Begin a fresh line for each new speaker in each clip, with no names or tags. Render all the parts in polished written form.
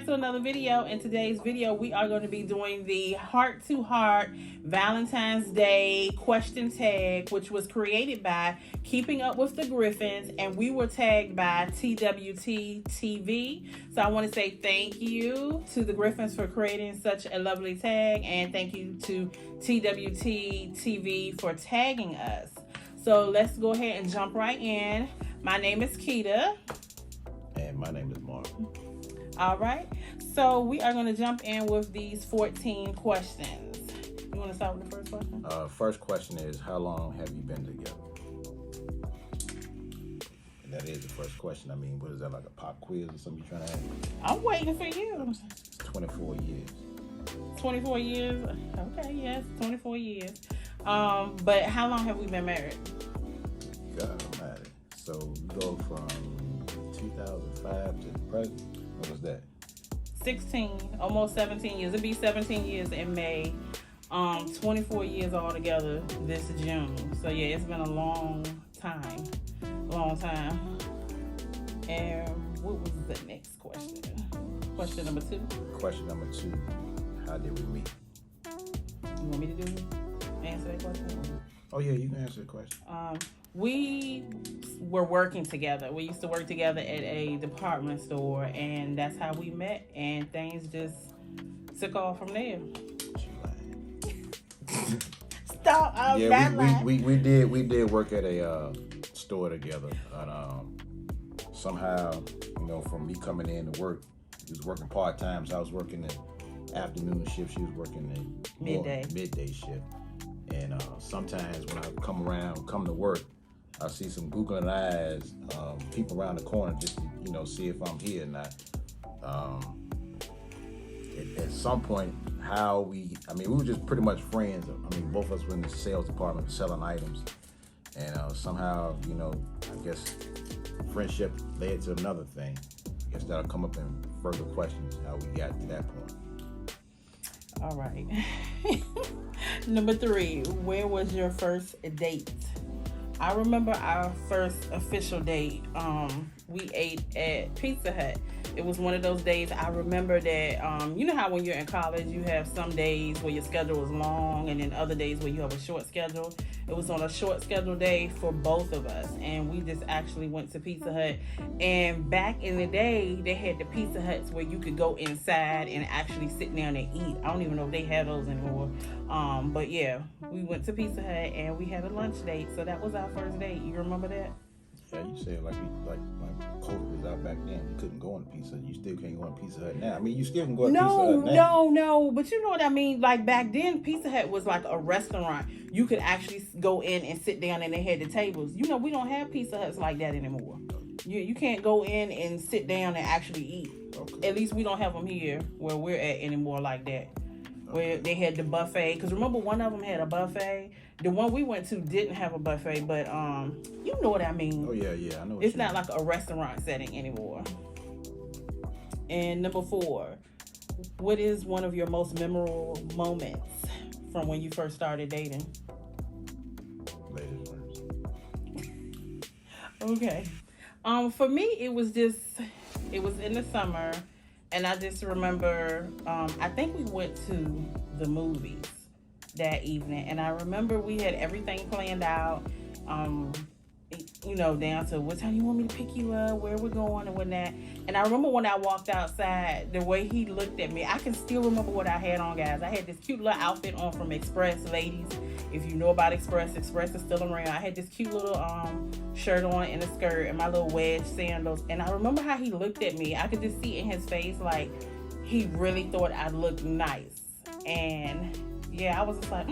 back to another video. In today's video, we are going to be doing the Heart to Heart Valentine's Day question tag, which was created by Keeping Up with the Griffins, and we were tagged by TWT TV. So I want to say thank you to the Griffins for creating such a lovely tag, and thank you to TWT TV for tagging us. So let's go ahead and jump right in. My name is Keita.
And my name is Mark.
All right. So we are going to jump in with these 14 questions. You want to start with the first question?
First question is, how long have you been together? And that is the first question. I mean, what is that, like a pop quiz or something you're trying to ask?
I'm waiting for you.
24 years.
24 years? Okay, yes, 24 years. But how long have we been married?
God almighty. So we go from 2005 to the present. What was that?
16, almost 17 years. It'll be 17 years in May. 24 years altogether this June. So yeah, it's been a long time. And what was the next question? Question number 2.
Question number 2. How did we meet?
You want me to answer that question?
Oh yeah, you can answer the question.
We were working together. We used to work together at a department store, and that's how we met, and things just took off from there. Stop!
Yeah, we did work at a store together, and somehow, you know, from me coming in to work, he was working part time, so I was working the afternoon shift. She was working the midday shift, and sometimes when I come to work, I see some googling eyes, people around the corner just to, you know, see if I'm here or not. At some point, we were just pretty much friends. I mean, both of us were in the sales department selling items, and somehow, you know, I guess friendship led to another thing. I guess that'll come up in further questions, how we got to that point.
All right. Number 3, where was your first date? I remember our first official date. We ate at Pizza Hut. It was one of those days. I remember that, you know how when you're in college, you have some days where your schedule is long and then other days where you have a short schedule. It was on a short schedule day for both of us, and we just actually went to Pizza Hut. And back in the day, they had the Pizza Huts where you could go inside and actually sit down and eat. I don't even know if they have those anymore. But yeah, we went to Pizza Hut and we had a lunch date. So that was our first date. You remember that?
Yeah, you said like COVID was out back then. You couldn't go on Pizza Hut. You still can't go on Pizza Hut now. I mean, you still can go on Pizza Hut now.
No, but you know what I mean? Like back then, Pizza Hut was like a restaurant. You could actually go in and sit down and they had the tables. You know, we don't have Pizza Huts like that anymore. You can't go in and sit down and actually eat. Okay. At least we don't have them here where we're at anymore like that. Where they had the buffet. Because remember, one of them had a buffet. The one we went to didn't have a buffet, but you know what I mean.
Oh, yeah, I know what
it's not like a restaurant setting anymore. And number 4, what is one of your most memorable moments from when you first started dating?
Ladies first.
Okay. For me, it was in the summer, and I just remember, I think we went to the movies that evening, and I remember we had everything planned out, you know, down to what time you want me to pick you up, where we're going and whatnot. And I remember when I walked outside, the way he looked at me, I can still remember what I had on, guys. I had this cute little outfit on from Express, ladies. If you know about Express is still around. I had this cute little shirt on and a skirt and my little wedge sandals. And I remember how he looked at me. I could just see in his face, like, he really thought I looked nice. And yeah, I was just like,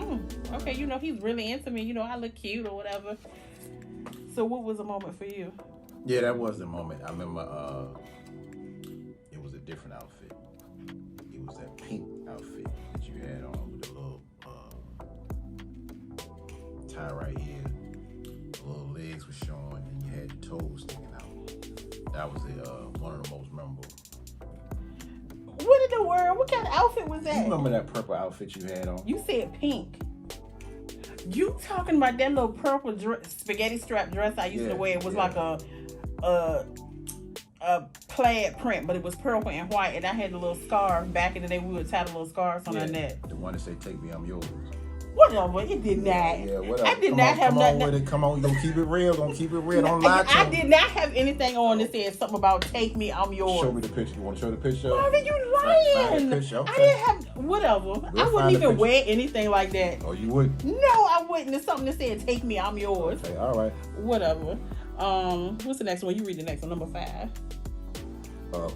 okay, you know, he's really into me. You know, I look cute or whatever. So what was the moment for you?
Yeah, that was the moment. I remember it was a different outfit. It was that pink outfit that you had on with the little tie right here. The little legs were showing and you had your toes sticking out. That was one of the most memorable.
What in the world? What kind of outfit was that?
You remember that purple outfit you had on?
You said pink. You talking about that little purple spaghetti strap dress I used to wear? It was like a a plaid print, but it was purple and white, and I had a little scarf. Back in the day, we would tie the little scarves on our neck.
The one that say "Take me, I'm yours."
Whatever, it did not.
Yeah, whatever.
I did not have nothing.
Come on with it. Come on, you gonna keep it real. Don't keep it real. Don't lie to
I
me.
did not have anything on that said something about "Take me, I'm yours."
Show me the picture. You want to show the picture?
Marvin, you lying.
Find the picture. Okay.
I didn't have whatever. I wouldn't even wear anything like that.
Oh, you wouldn't?
No, I wouldn't. It's something that said "Take me, I'm yours."
Okay, all right.
Whatever. What's the next one? You read the next one, number 5.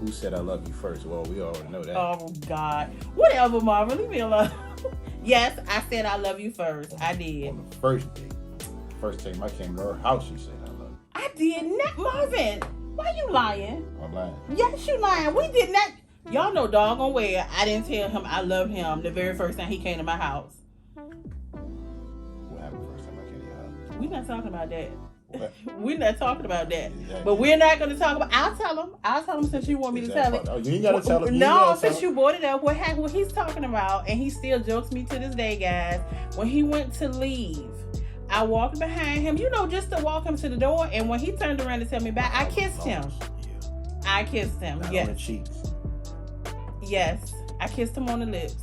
Who said I love you first? Well, we already know that.
Oh God. Whatever, Marvin. Leave me alone. Yes, I said I love you first. I did.
On the first day, first time I came to her house, she said I love you.
I did not, Marvin. Why you lying?
I'm lying.
Yes, you lying. We did not. Y'all know doggone well I didn't tell him I love him the very first time he came to my house.
What happened the first time I came to your house?
We're not talking about that.
What?
We're not talking about that.
Exactly.
But we're not going to talk about. I'll tell him since you want me to tell it.
Oh, you ain't got to tell him.
No, since you brought it up, what he's talking about, and he still jokes me to this day, guys. When he went to leave, I walked behind him, just to walk him to the door. And when he turned around to tell me back, I kissed him.
Yeah.
I kissed him.
Not
yes.
on the cheeks.
Yes, I kissed him on the lips.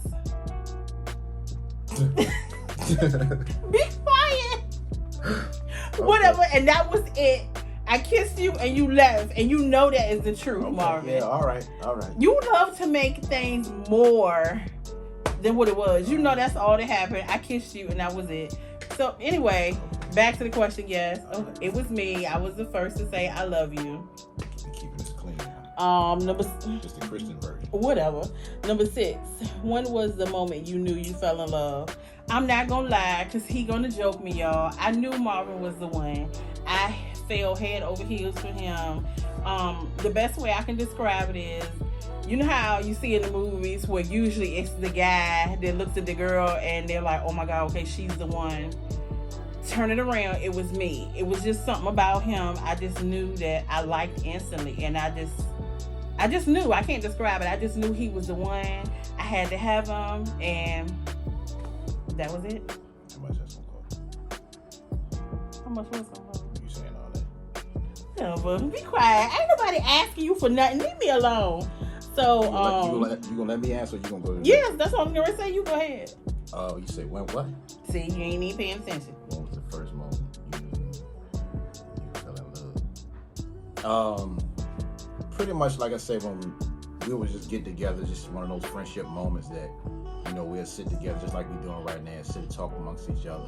Be quiet.
Okay.
Whatever, and that was it. I kissed you and you left, and you know that is the truth,
Okay,
Marvin.
yeah, all right.
You love to make things more than what it was. You know that's all that happened. I kissed you and that was it. So anyway, back to the question. Yes, it was me. I was the first to say I love you.
Keeping this clean.
Just
the Christian version.
Whatever. Number 6. When was the moment you knew you fell in love? I'm not gonna lie, cause he gonna joke me, y'all. I knew Marvin was the one. I fell head over heels for him. The best way I can describe it is, you know how you see in the movies where usually it's the guy that looks at the girl and they're like, oh my God, okay, she's the one. Turn it around, it was me. It was just something about him. I just knew that I liked instantly, and I just knew. I can't describe it. I just knew he was the one. I had to have him, and that was it.
How much that's gonna cost?
How much was it?
You saying all that?
No, but be quiet. Ain't nobody asking you for nothing. Leave me alone. So,
you gonna let me answer, or you gonna go to
yes, that's what I'm gonna say. You go ahead.
You say when what?
See, you ain't even paying attention.
When was the first moment you fell in love? Pretty much like I said, when we would just get together, just one of those friendship moments that, we'll sit together just like we're doing right now, sit and talk amongst each other,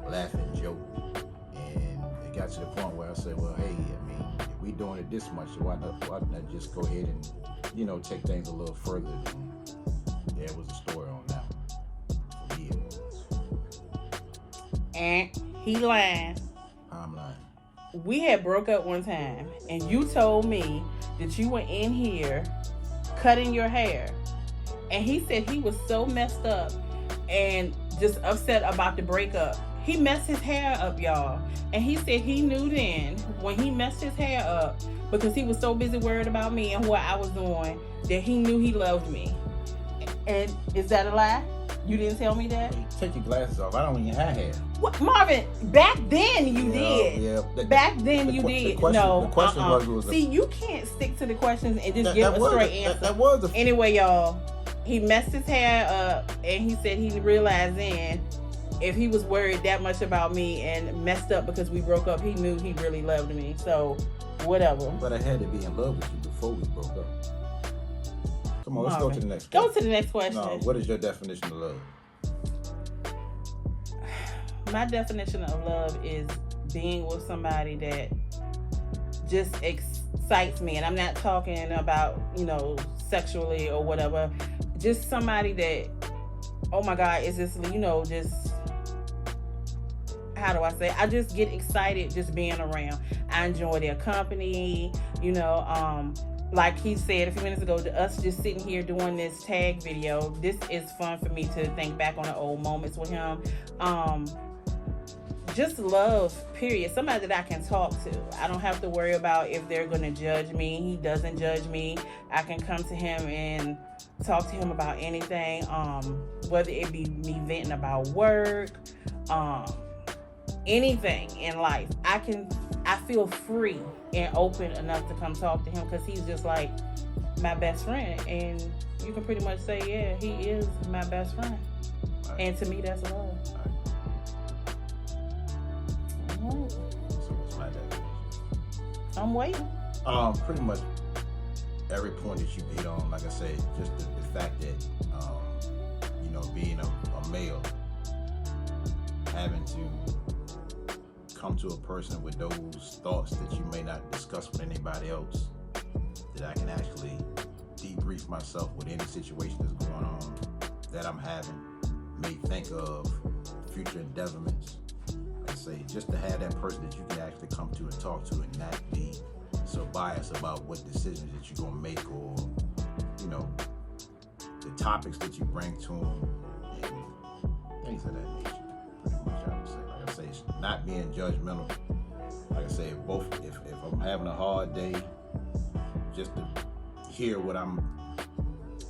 laugh and joke. And it got to the point where I said, well, hey, if we doing it this much, why not just go ahead and, take things a little further. There was a story on that one. Yeah.
And he lying.
I'm lying.
We had broke up one time, and you told me that you were in here cutting your hair. And he said he was so messed up and just upset about the breakup. He messed his hair up, y'all. And he said he knew then, when he messed his hair up, because he was so busy worried about me and what I was doing, that he knew he loved me. And is that a lie? You didn't tell me that?
Take your glasses off. I don't even have hair.
What, Marvin? Back then you did.
Yeah.
Back then you did.
The question was
see, you can't stick to the questions and just give a straight answer.
That was
Anyway, y'all, he messed his hair up, and he said he realized then, if he was worried that much about me and messed up because we broke up, he knew he really loved me. So, whatever.
But I had to be in love with you before we broke up. Come on, let's go to the next
question. Go to the next question.
No, what is your definition of love?
My definition of love is being with somebody that just excites me. And I'm not talking about, sexually or whatever. Just somebody that, oh my God, is this, just, how do I say? I just get excited just being around. I enjoy their company, like he said a few minutes ago, us just sitting here doing this tag video, this is fun for me to think back on the old moments with him. Just love, period. Somebody that I can talk to. I don't have to worry about if they're going to judge me. He doesn't judge me. I can come to him and talk to him about anything, whether it be me venting about work, anything in life, I feel free and open enough to come talk to him, because he's just like my best friend, and you can pretty much say, yeah, he is my best friend. Right. And to me, that's love. Right.
So what's my definition?
I'm waiting.
Pretty much every point that you hit on, like I said, just the fact that, being a male, having to come to a person with those thoughts that you may not discuss with anybody else, that I can actually debrief myself with any situation that's going on that I'm having, may think of future endeavorments. Like I say, just to have that person that you can actually come to and talk to and not be so biased about what decisions that you're gonna make, or the topics that you bring to them and things of that nature. Pretty much, I would say. Like I say, it's not being judgmental. Like I say, if I'm having a hard day, just to hear what I'm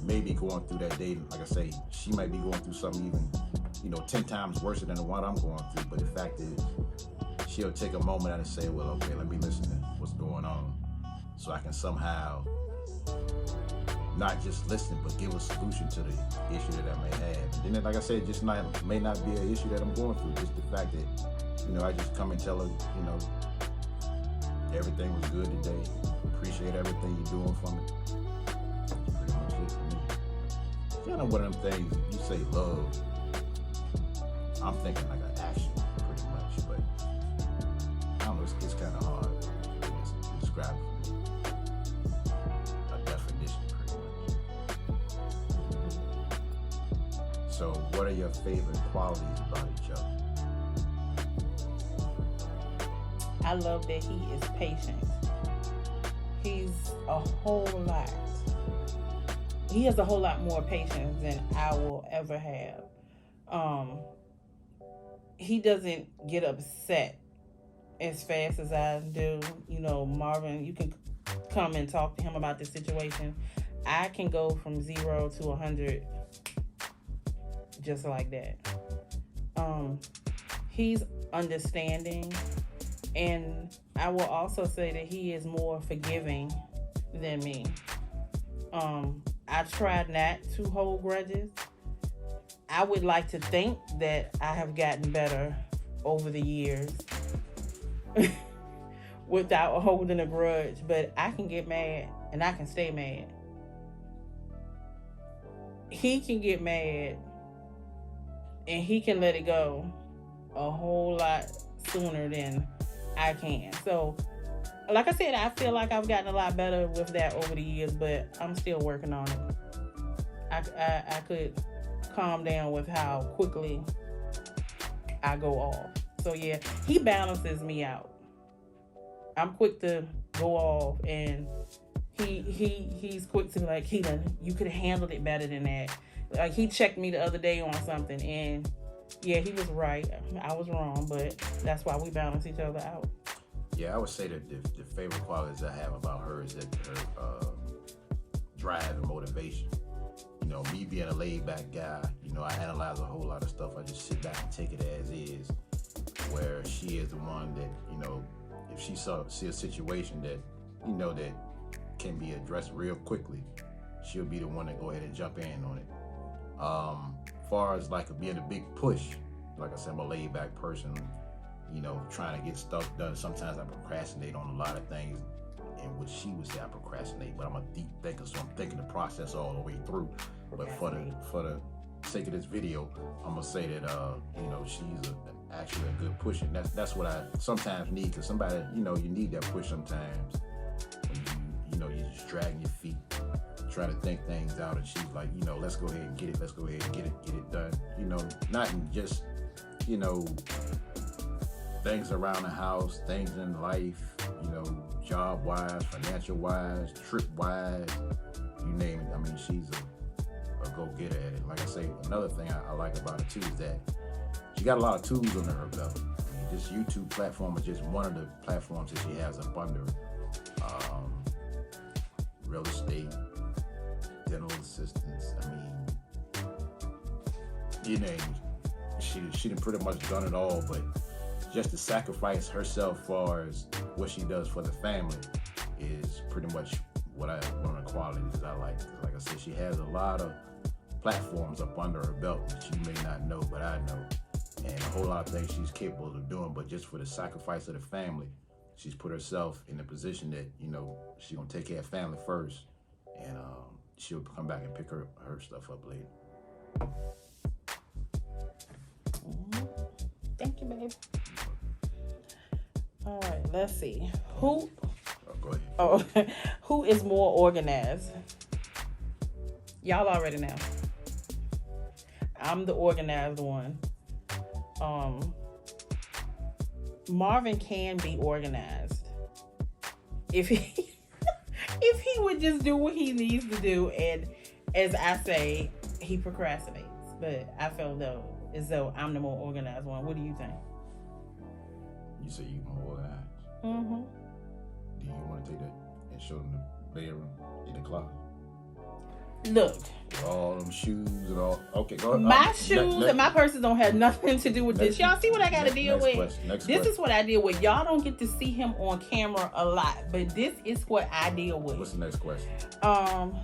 maybe going through that day. Like I say, she might be going through something even 10 times worse than the one I'm going through. But the fact is, she'll take a moment out and say, well, okay, let me listen to what's going on, so I can somehow not just listen, but give a solution to the issue that I may have. And then, like I said, just may not be an issue that I'm going through. Just the fact that, I just come and tell her, everything was good today. Appreciate everything you're doing for me. That's pretty much it for me. It's kind of one of them things, you say love, I'm thinking like an action, pretty much. But I don't know, it's kind of hard to describe it for me. A definition, pretty much. So what are your favorite qualities about each other?
I love that he is patient. He's a whole lot. He has a whole lot more patience than I will ever have. He doesn't get upset as fast as I do. Marvin, you can come and talk to him about the situation. I can go from 0 to 100 just like that. He's understanding. And I will also say that he is more forgiving than me. I try not to hold grudges. I would like to think that I have gotten better over the years without holding a grudge, but I can get mad and I can stay mad. He can get mad and he can let it go a whole lot sooner than I can. So, like I said, I feel like I've gotten a lot better with that over the years, but I'm still working on it. I could calm down with how quickly I go off. So yeah, he balances me out. I'm quick to go off, and he's quick to be like, you could have handled it better than that. Like, he checked me the other day on something, and yeah, he was right. I was wrong, but that's why we balance each other out.
Yeah, I would say that the favorite qualities I have about her is that her drive and motivation. Me being a laid-back guy, I analyze a whole lot of stuff. I just sit back and take it as is. Where she is the one that, if she see a situation that, that can be addressed real quickly, she'll be the one to go ahead and jump in on it. Far as like being a big push, like I said, I'm a laid back person, trying to get stuff done. Sometimes I procrastinate on a lot of things, and what she would say I procrastinate, but I'm a deep thinker, so I'm thinking the process all the way through. But for the sake of this video, I'm gonna say that she's actually a good push, and that's what I sometimes need, because somebody, you need that push sometimes. When you're just dragging your feet, trying to think things out, and she's like, let's go ahead and get it. Let's go ahead and get it done. Not in just, things around the house, things in life, job-wise, financial-wise, trip-wise, you name it. I mean, she's a go-getter at it. Like I say, another thing I like about her, too, is that she got a lot of tools under her belt. I mean, this YouTube platform is just one of the platforms that she has up under her. Real estate, dental assistance, I mean, you name it. She done pretty much done it all, but just to sacrifice herself far as what she does for the family is pretty much one of the qualities I like. 'Cause like I said, she has a lot of platforms up under her belt that you may not know, but I know. And a whole lot of things she's capable of doing, but just for the sacrifice of the family, she's put herself in a position that, you know, she's gonna take care of family first, and she'll come back and pick her stuff up later.
Thank you, babe. All right, let's see. Who?
Oh, go ahead.
Oh, who is more organized? Y'all already know. I'm the organized one. Marvin can be organized if he if he would just do what he needs to do, and as I say, he procrastinates. But I feel as though I'm the more organized one. What do you think?
You say you more organized.
Mm-hmm.
Do you want to take that and show them the bedroom in the closet?
Look.
With all them shoes and all. Okay, go ahead.
My shoes and my purses don't have nothing to do with this. Y'all see what I got to deal with? This is what I deal with. Y'all don't get to see him on camera a lot, but this is what I deal with.
What's the next question?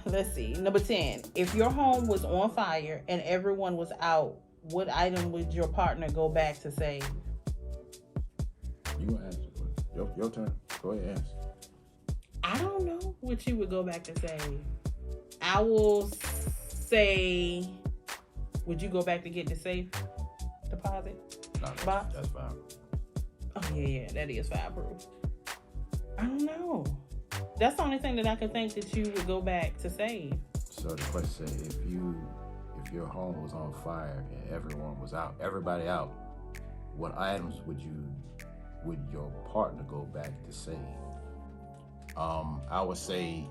Let's see. Number 10. If your home was on fire and everyone was out, what item would your partner go back to save?
You gonna answer the question. Your turn. Go ahead and answer.
I don't know what you would go back to save. I will say, would you go back to get the safe deposit?
No, that's fine.
Oh, yeah, that is fireproof. I don't know. That's the only thing that I could think that you would go back to save.
So the question says, if your home was on fire and everyone was out, everybody out, what items would your partner go back to save? I would say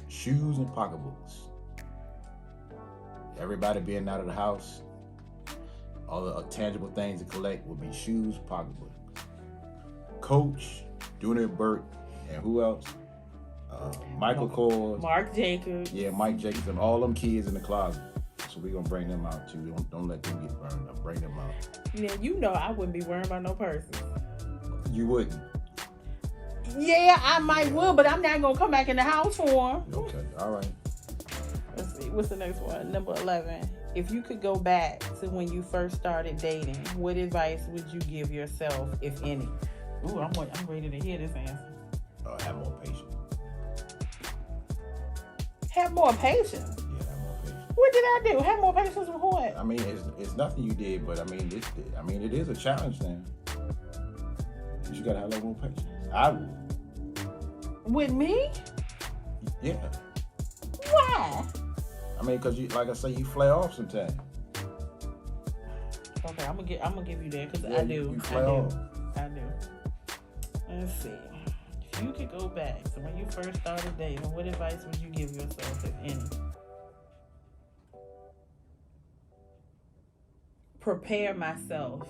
shoes and pocketbooks. Everybody being out of the house, all the tangible things to collect would be shoes, pocketbooks. Coach, Junior Burke, and who else? Michael Kors.
Mark Jacobs.
Yeah, Mike Jacobs, and all them kids in the closet. So we're going to bring them out too. Don't let them get burned up. Bring them out.
Now, you know I wouldn't be worrying about no purses.
You wouldn't?
Yeah, I might would, but I'm not going to come back in the house for them.
Okay, all right.
Let's see, what's the next one? Number 11. If you could go back to when you first started dating, what advice would you give yourself, if any? Ooh, I'm ready to hear this answer.
Have more patience.
Have more patience?
Yeah, have more patience.
What did I do? Have more patience with what?
I mean, it's nothing you did, but I mean, it is a challenge now. You gotta have a little more patience. I would.
With me?
Yeah.
Why?
I mean, cause you, like I say, you flare off sometimes.
Okay, I'm gonna give you that because
Yeah,
I do.
You flare off.
I do. Let's see. If you could go back to when you first started dating, what advice would you give yourself, if any? Prepare myself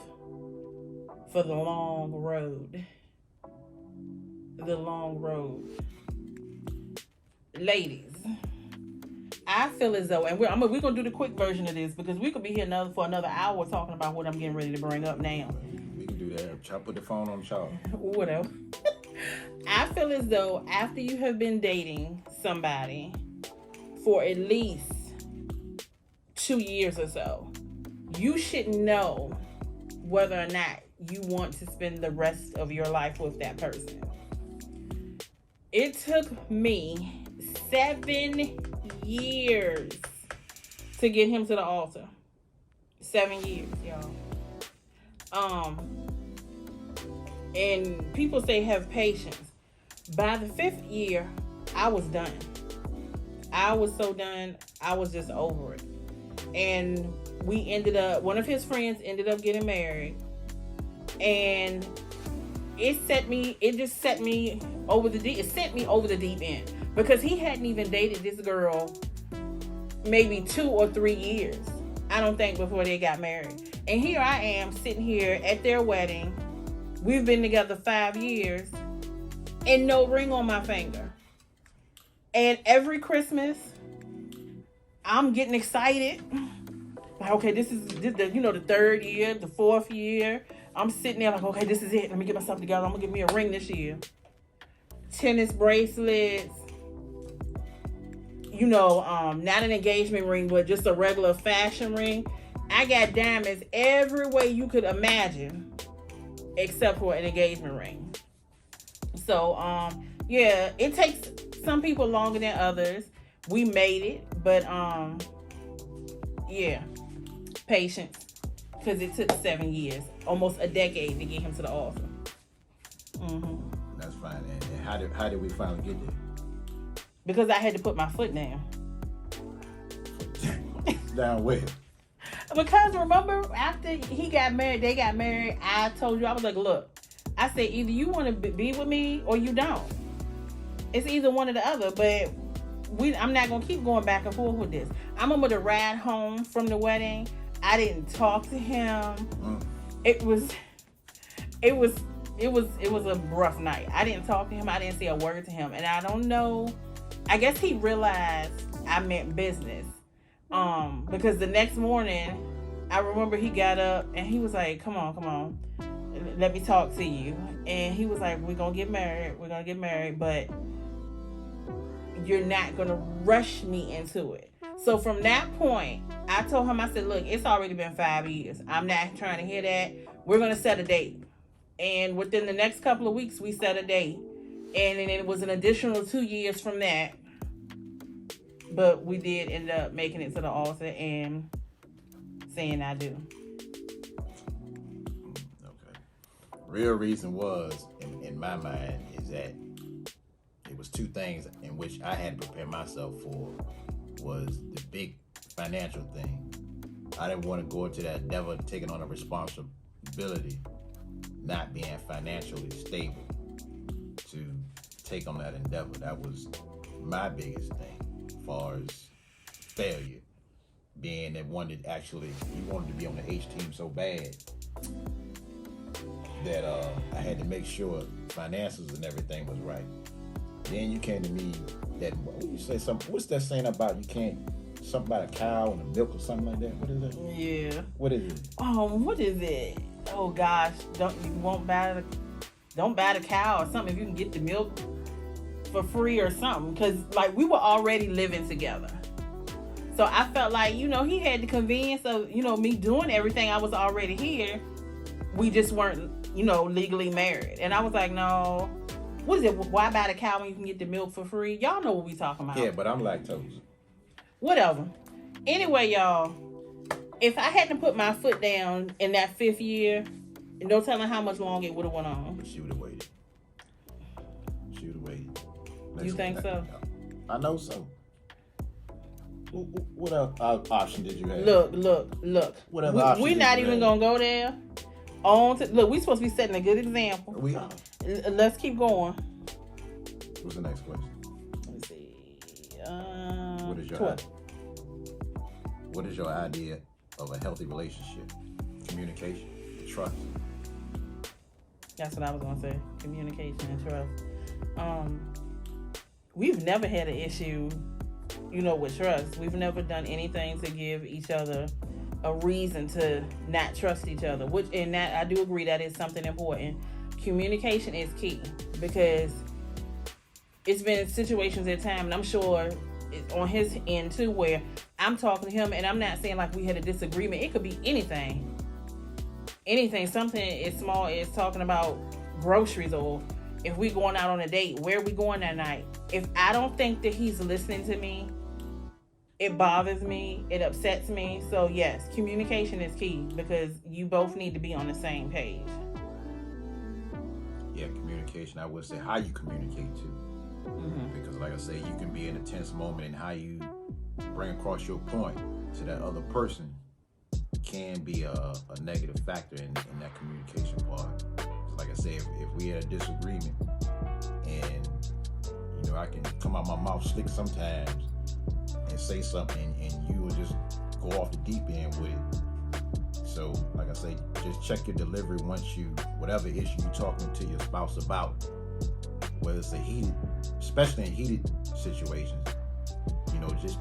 for the long road. The long road. Ladies, I feel as though, and we're going to do the quick version of this because we could be here for another hour talking about what I'm getting ready to bring up now.
We can do that. Put the phone on the charger.
Whatever. I feel as though after you have been dating somebody for at least 2 years or so, you should know whether or not you want to spend the rest of your life with that person. It took me 7 years to get him to the altar. 7 years, y'all. And people say have patience. By the 5th year, I was done. I was so done. I was just over it. And one of his friends ended up getting married. And it sent me over the deep end. Because he hadn't even dated this girl maybe 2 or 3 years, I don't think, before they got married. And here I am sitting here at their wedding. We've been together 5 years and no ring on my finger. And every Christmas, I'm getting excited. Like, okay, this is the 3rd year, the 4th year. I'm sitting there like, okay, this is it. Let me get myself together. I'm gonna get me a ring this year. Tennis bracelets. Not an engagement ring, but just a regular fashion ring. I got diamonds every way you could imagine, except for an engagement ring. So, it takes some people longer than others. We made it, but patience, because it took 7 years, almost a decade, to get him to the altar.
That's fine. And how did we finally get there?
Because I had to put my foot down.
Down where?
Because remember, after they got married, I told you, I was like, look, I said, either you want to be with me or you don't. It's either one or the other, but I'm not going to keep going back and forth with this. I remember the ride home from the wedding. I didn't talk to him. It was a rough night. I didn't talk to him. I didn't say a word to him. And I don't know. I guess he realized I meant business. Because the next morning, I remember he got up and he was like, come on. Let me talk to you. And he was like, we're going to get married, but you're not going to rush me into it. So from that point, I told him, I said, look, it's already been 5 years. I'm not trying to hear that. We're going to set a date. And within the next couple of weeks, we set a date. And then it was an additional 2 years from that. But we did end up making it to the altar and saying I do.
Okay. Real reason was, in my mind, is that it was two things in which I had to prepare myself for. Was the big financial thing. I didn't want to go into that endeavor taking on a responsibility, not being financially stable, to take on that endeavor. That was my biggest thing as far as failure. Being that one that actually, he wanted to be on the H team so bad that I had to make sure finances and everything was right. Then you came to me that, what's that saying about you can't, something about a cow and the milk or something like that? What is that?
Yeah.
What is it?
What is it? Oh gosh, don't buy the cow or something if you can get the milk for free or something. Because like we were already living together. So I felt like, he had the convenience of, me doing everything. I was already here. We just weren't, legally married. And I was like, no. What is it? Why buy the cow when you can get the milk for free? Y'all know what we talking about.
Yeah, but I'm lactose.
Whatever. Anyway, y'all, if I hadn't put my foot down in that 5th year, no telling how much longer it would have went on.
She would have waited.
You think so?
I know so. What other option did you have?
Look.
What other option?
We're not even going to go there. Look, we're supposed to be setting a good example.
We are.
Let's keep going.
What's the next question?
Let me see.
What is your idea of a healthy relationship? Communication, trust.
That's what I was going to say. Communication and trust. We've never had an issue, with trust. We've never done anything to give each other a reason to not trust each other. And that I do agree that is something important. Communication is key because it's been situations at times, and I'm sure it's on his end too, where I'm talking to him and I'm not saying like we had a disagreement. It could be anything, something as small as talking about groceries, or if we going out on a date, where are we going that night? If I don't think that he's listening to me, it bothers me, it upsets me. So yes, communication is key because you both need to be on the same page.
Yeah, communication. I would say how you communicate too. Because like I say, you can be in a tense moment, and how you bring across your point to that other person can be a negative factor in that communication part. Like I say, if we had a disagreement and I can come out my mouth slick sometimes and say something, and you will just go off the deep end with it. So like I say, just check your delivery once whatever issue you're talking to your spouse about, whether it's especially in heated situations, just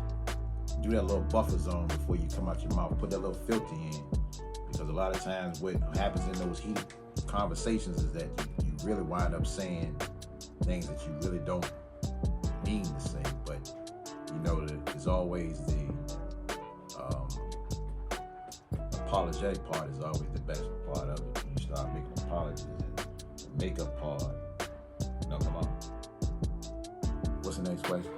do that little buffer zone before you come out your mouth. Put that little filter in, because Because a lot of times what happens in those heated conversations is that you really wind up saying things that you really don't mean to say. But there's always the apologetic part is always the best part of it. When you start making apologies and the makeup part. Come on. What's the next question?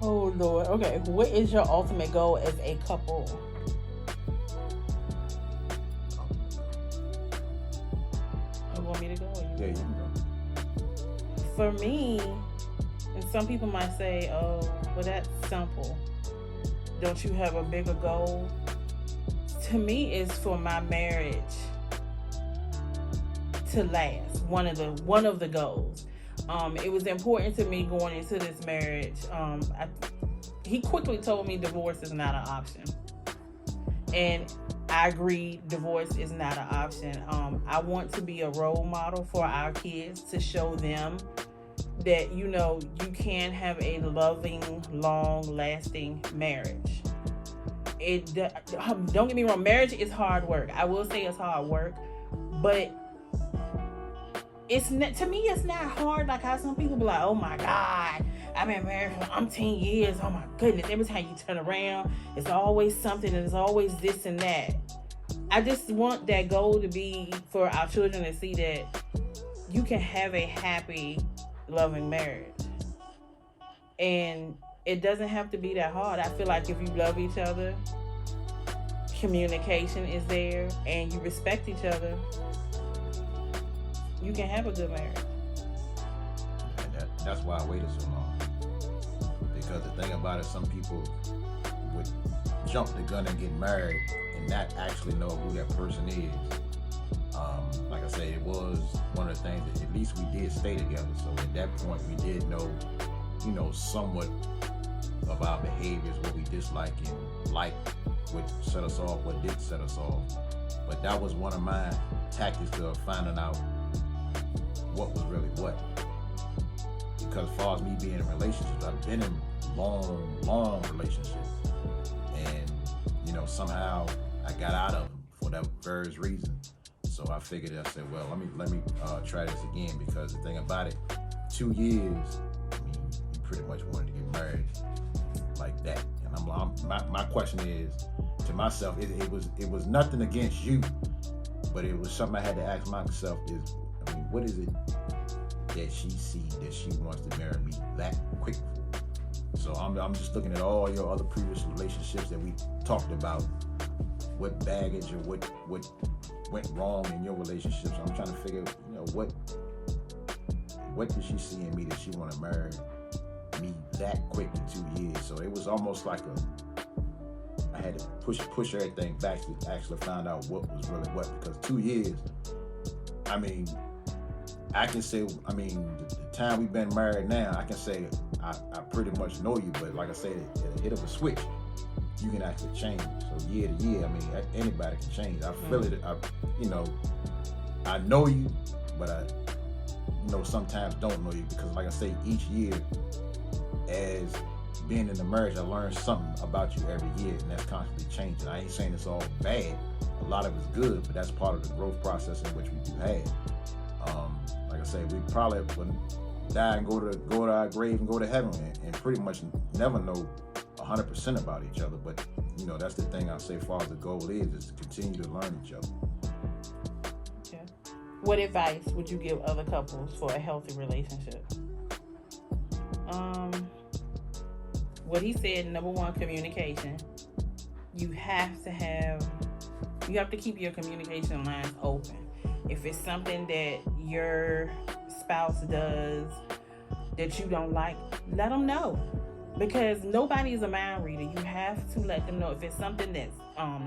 Oh Lord. Okay. What is your ultimate goal as a couple? You want me to go?
Yeah, you can go.
For me, and some people might say, "Oh, well, that's simple. Don't you have a bigger goal?" To me, it's for my marriage to last. One of the goals. It was important to me going into this marriage. He quickly told me divorce is not an option, and I agree. Divorce is not an option. I want to be a role model for our kids to show them that you can have a loving, long-lasting marriage. Don't get me wrong, marriage is hard work. I will say it's hard work, but it's not, to me, it's not hard like how some people be like, oh my God, I've been married for 10 years. Oh my goodness. Every time you turn around, it's always something and it's always this and that. I just want that goal to be for our children to see that you can have a happy, loving marriage. And it doesn't have to be that hard. I feel like if you love each other, communication is there, and you respect each other, you can have a good marriage.
And that's why I waited so long. Because the thing about it, some people would jump the gun and get married and not actually know who that person is. Like I said, it was one of the things that at least we did stay together. So at that point, we did know, somewhat of our behaviors, what we dislike and like, what set us off, what didn't set us off. But that was one of my tactics of finding out what was really what. Because as far as me being in relationships, I've been in long relationships. And, somehow I got out of them for that various reason. So I figured, I said, well, let me try this again, because the thing about it, 2 years, you pretty much wanted to get married like that. And my question is to myself, it was nothing against you, but it was something I had to ask myself is, what is it that she sees that she wants to marry me that quick for? So I'm just looking at all your other previous relationships that we talked about, what baggage or what went wrong in your relationships. I'm trying to figure, what did she see in me that she want to marry me that quick in 2 years? So it was almost like I had to push everything back to actually find out what was really what, because 2 years, I can say, the time we've been married now, I can say I pretty much know you, but like I said, at a hit of a switch, you can actually change. So year to year, anybody can change. I feel it. I know you, but I, sometimes don't know you, because like I say, each year, as being in the marriage, I learn something about you every year, and that's constantly changing. I ain't saying it's all bad. A lot of it's good, but that's part of the growth process in which we do have. Like I say, we probably would die and go to our grave and go to heaven and pretty much never know 100% about each other. But that's the thing I say, as far as the goal is to continue to learn each other.
Okay. What advice would you give other couples for a healthy relationship? What he said, number one, communication. You have to keep your communication lines open. If it's something that your spouse does that you don't like, let them know. Because nobody is a mind reader. You have to let them know. If it's something that's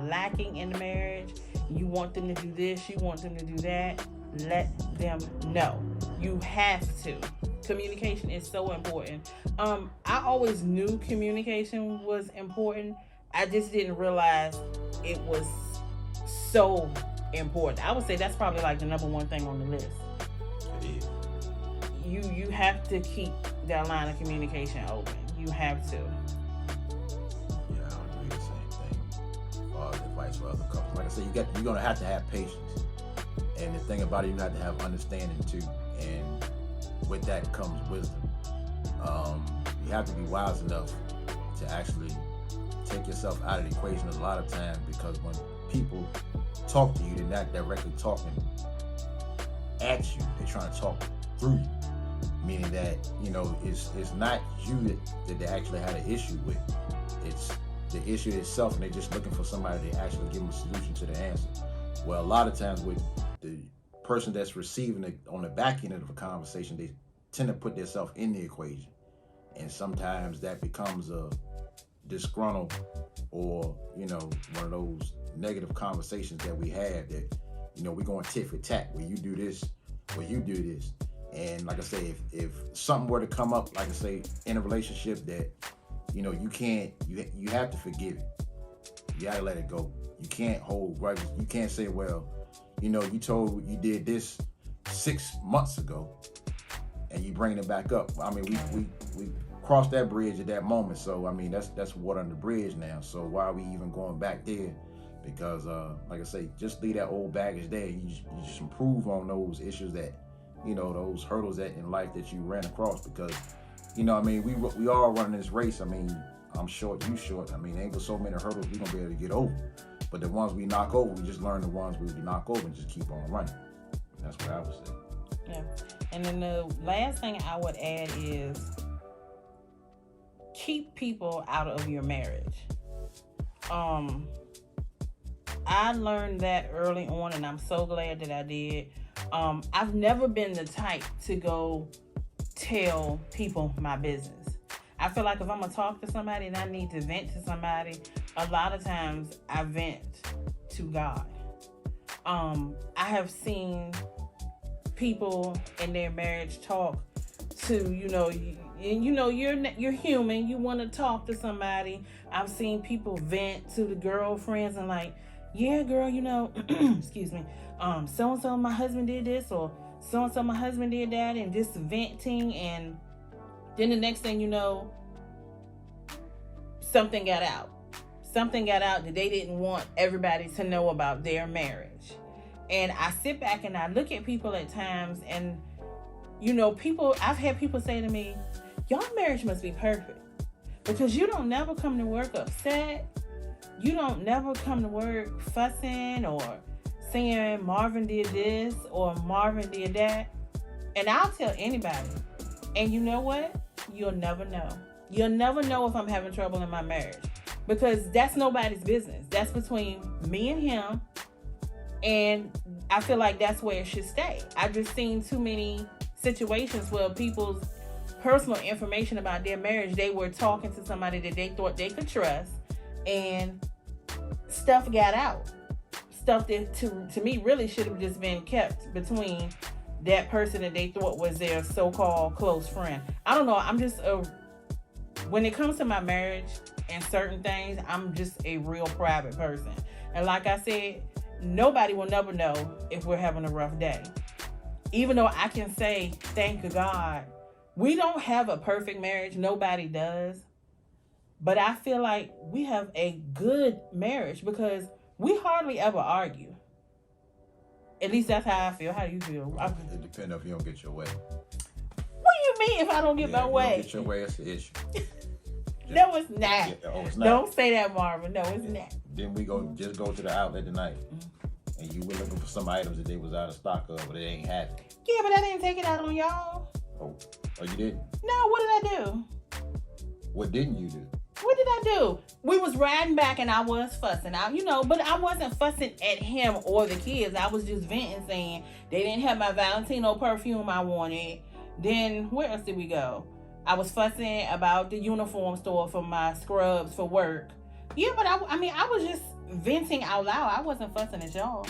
lacking in the marriage, you want them to do this, you want them to do that, let them know. You have to. Communication is so important. I always knew communication was important. I just didn't realize it was so important. I would say that's probably like the number one thing on the list.
It is.
You have to keep that line of communication open. You have to.
Yeah, I would agree the same thing. As far as advice advice for other couples. Like I said, you're gonna have to have patience, and the thing about it, you have to have understanding too, and with that comes wisdom. You have to be wise enough to actually take yourself out of the equation a lot of times, because when people talk to you, they're not directly talking at you, they're trying to talk through you, meaning that, you know, it's not you that they actually had an issue with, it's the issue itself, and they're just looking for somebody to actually give them a solution to the answer. Well, a lot of times with the person that's receiving it on the back end of a conversation, they tend to put themselves in the equation, and sometimes that becomes a disgruntled, or, you know, one of those negative conversations that we have, that, you know, we're going tit for tat, where you do this, where you do this. And like I say, if something were to come up, like I say, in a relationship that, you know, you have to forgive it. You gotta let it go. You can't hold grudges. You can't say, well, you know, you did this 6 months ago, and you bringing it back up. I mean, we crossed that bridge at that moment. So I mean, that's water under the bridge now. So why are we even going back there? Because like I say, just leave that old baggage there. You just improve on those issues that, you know, those hurdles that in life that you ran across. Because, you know, I mean, we all running this race. I mean, I'm short, you short. I mean, there ain't but so many hurdles we gonna be able to get over. But the ones we knock over, we just learn the ones we knock over and just keep on running. That's what I would say.
Yeah. And then the last thing I would add is keep people out of your marriage. I learned that early on, and I'm so glad that I did. I've never been the type to go tell people my business. I feel like if I'm gonna talk to somebody and I need to vent to somebody, a lot of times I vent to God. I have seen people in their marriage talk to, you know, you're human. You want to talk to somebody. I've seen people vent to the girlfriends and like, yeah, girl, you know, excuse me, so and so my husband did this, or so and so my husband did that, and just venting, and then the next thing you know, something got out that they didn't want everybody to know about their marriage. And I sit back and I look at people at times, and, you know, I've had people say to me, y'all marriage must be perfect, because you don't never come to work upset. You don't never come to work fussing or saying Marvin did this or Marvin did that. And I'll tell anybody, and you know what? You'll never know. You'll never know if I'm having trouble in my marriage, because that's nobody's business. That's between me and him. And I feel like that's where it should stay. I've just seen too many situations where people's personal information about their marriage, they were talking to somebody that they thought they could trust, and stuff got out. Stuff that to me really should have just been kept between that person that they thought was their so-called close friend. I don't know. I'm just when it comes to my marriage and certain things, I'm just a real private person. And like I said, nobody will never know if we're having a rough day. Even though I can say, thank God, we don't have a perfect marriage. Nobody does. But I feel like we have a good marriage because we hardly ever argue. At least that's how I feel. How do you feel?
It depends if you don't get your way.
What do you mean if I don't get my way?
If you don't get your way, it's the issue.
No, it's not.
Yeah, it's not.
Don't say that, Marvin. No, it's not.
Then we go to the outlet tonight, and you were looking for some items that they was out of stock of, but they ain't having.
Yeah, but I didn't take it out on y'all.
Oh, you didn't?
No, what did I do?
What didn't you do?
What did I do? We was riding back and I was fussing out, but I wasn't fussing at him or the kids. I was just venting, saying they didn't have my Valentino perfume I wanted. Then where else did we go? I was fussing about the uniform store for my scrubs for work. Yeah, but I was just venting out loud. I wasn't fussing at y'all.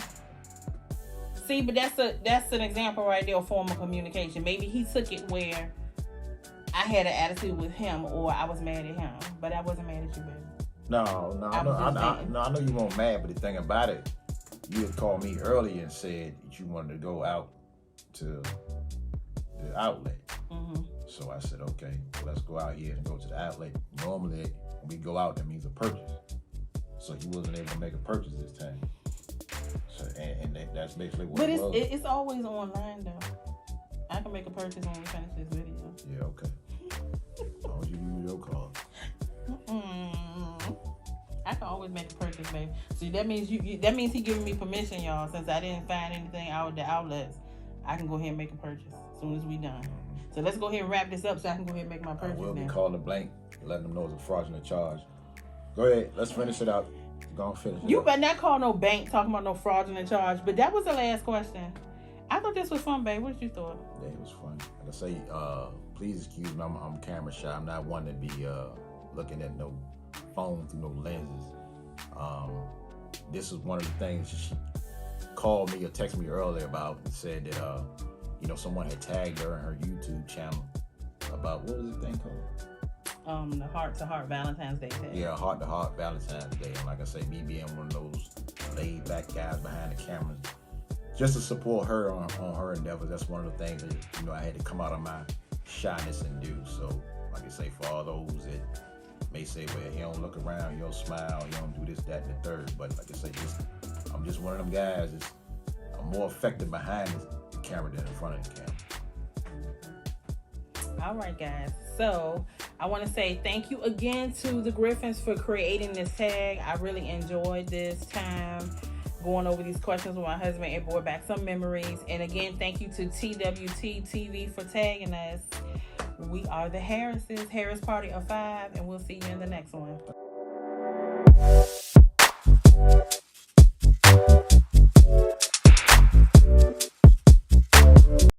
See, but that's an example right there of formal communication. Maybe he took it where I had an attitude with him, or I was mad at him, but I wasn't mad at you, baby.
No, I know you weren't mad, but the thing about it, you had called me earlier and said that you wanted to go out to the outlet. Mm-hmm. So I said, okay, well, let's go out here and go to the outlet. Normally, when we go out, that means a purchase. So he wasn't able to make a purchase this time. So and that's basically what
But
it was.
it's always online though. I can make a purchase when we finish this video.
Yeah, okay. As long as you use your card.
I can always make a purchase, baby. See, that means that means he giving me permission, y'all. Since I didn't find anything out of the outlets, I can go ahead and make a purchase as soon as we done. So let's go ahead and wrap this up so I can go ahead and make my purchase.
I will be
now.
calling the blank, letting them know it's a fraudulent charge. Go ahead, let's finish it out. Go on, finish it
You
up.
better not call no bank talking about no fraudulent charge. But that was the last question. I thought this was fun, babe. What did you thought?
Yeah, it was fun. Like I say, please excuse me. I'm camera shy. I'm not one to be looking at no phone through no lenses. This is one of the things she called me or texted me earlier about and said that someone had tagged her in her YouTube channel about what was the thing called?
The heart-to-heart Valentine's Day tag.
Yeah, heart-to-heart Valentine's Day. And like I say, me being one of those laid-back guys behind the camera, just to support her on her endeavors. That's one of the things that I had to come out of my shyness and do. So, like I say, for all those that may say, well, he don't look around, he don't smile, he don't do this, that, and the third. But like I say, I'm just one of them guys I'm more effective behind the camera than in front of the camera.
All right, guys. So I want to say thank you again to the Griffins for creating this tag. I really enjoyed this time going over these questions with my husband. It brought back some memories. And again, thank you to TWT TV for tagging us. We are the Harrises, Harris Party of 5, and we'll see you in the next one.